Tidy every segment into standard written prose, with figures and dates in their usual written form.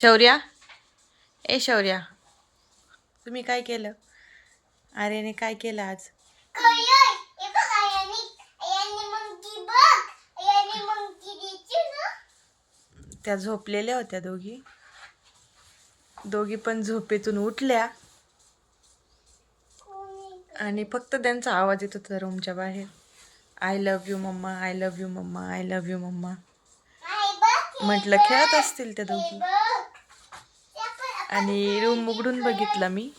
शौर्या, ए शौर्या, तुम्ही काय केलं? आर्याने काय केलं आज? त्या झोपलेल्या होत्या दोघी पण झोपेतून उठल्या आणि फक्त त्यांचा आवाज येत होता रूमच्या बाहेर. I love you mama, I love you mama, I love you mama. म्हटलं खेळत असतील त्या दोघी. आणि रूम उघडून बघितला मी.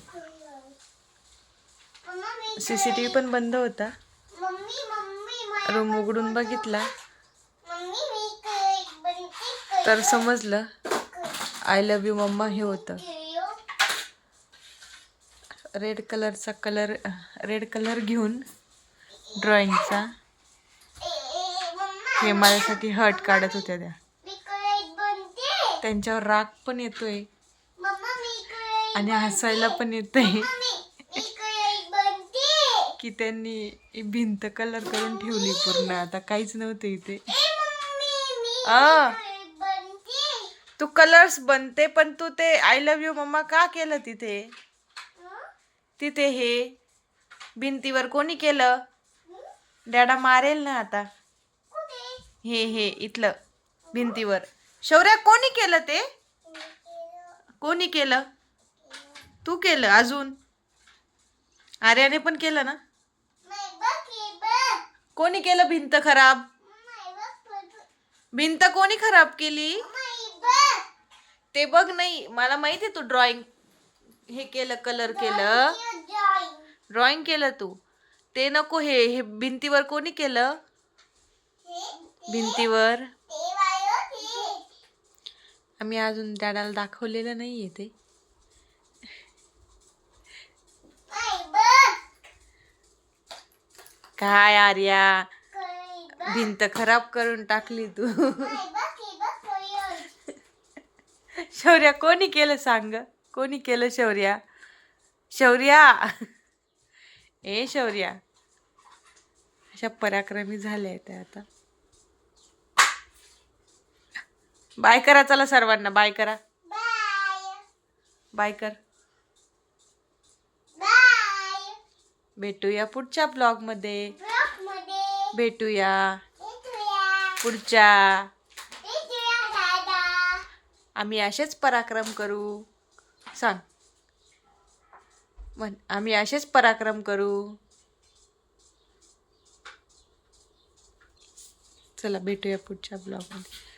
CCTV पण बंद होता. रूम उघडून बघितला तर समजलं आय लव्ह यू मम्मा हे होतं. रेड कलर घेऊन ड्रॉइंगचा हे माझ्यासाठी हर्ट काढत होत्या त्या. त्यांच्यावर राग पण येतोय आणि हसायला पण येतंय की त्यांनी भिंत कलर करून ठेवली पूर्ण. आता काहीच नव्हतं इथे. तू कलर्स बनते पण तू ते आय लव्ह यू मम्मा का केलं तिथे? तिथे हे भिंतीवर कोणी केलं? डॅडा मारेल ना आता. हे इथलं भिंतीवर. शौर्या कोणी केलं ते? कोणी केलं? तू केलं. अजून आर्याने पण केलं ना? कोणी केलं भिंत खराब? भिंत कोणी खराब केली? ते बघ. नाही मला माहिती तू ड्रॉइंग हे केलं, कलर केलं, ड्रॉइंग केलं तू. ते नको. हे भिंतीवर कोणी केलं? भिंतीवर आम्ही अजून डॅडाला दाखवलेलं नाहीये ते. काय आर्या, भिंत खराब करून टाकली तू. शौर्या कोणी केलं सांग? कोणी केलं शौर्या? शौर्या, ए शौर्या. अशा पराक्रमी झाल्या त्या आता. बाय करा. चला सर्वांना बाय करा. बाय कर. भेटूया पुढच्या ब्लॉग मध्ये. भेटूया पुढच्या. आम्ही असेच पराक्रम करू. सांग. आम्ही असेच पराक्रम करू. चला भेटूया पुढच्या ब्लॉग मध्ये.